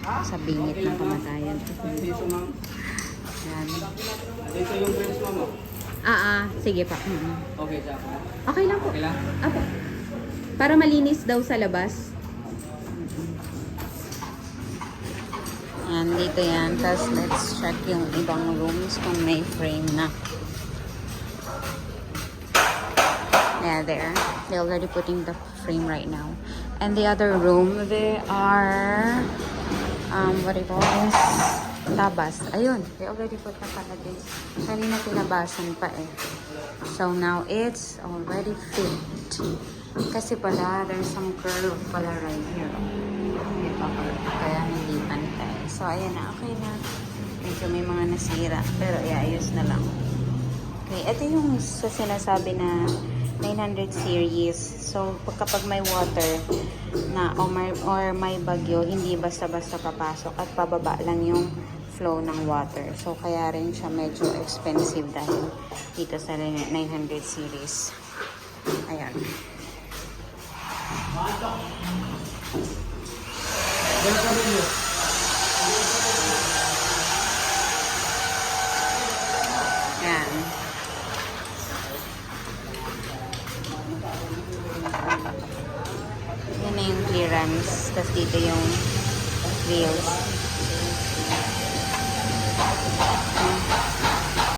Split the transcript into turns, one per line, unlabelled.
sa bingit ng kamatayan. Yan.
Ito yung friends mo.
Sige pa.
Okay, siya.
Okay lang po.
Okay lang?
Apo. Para malinis daw sa labas. Yan, dito yan. Tapos let's check yung ibang rooms kung may frame na. Yeah, there. They're already putting the frame right now. And the other room, they are, what do you call this? Tabas. Ayun, they already put na pala this. Kanina tinabasan pa eh. So now it's already fit. Kasi pala, there's some curve pala right here. Kaya hindi pantay. So ayan na, okay na. Medyo may mga nasira. Pero iayos na lang. Okay, ito yung sa sinasabi na 900 series. So, kapag may water na or may bagyo, hindi basta-basta papasok at pababa lang yung flow ng water. So, kaya rin siya medyo expensive dahil dito sa 900 series. Ayan. Ayan. Yan na yung clearance. Tapos dito yung wheels.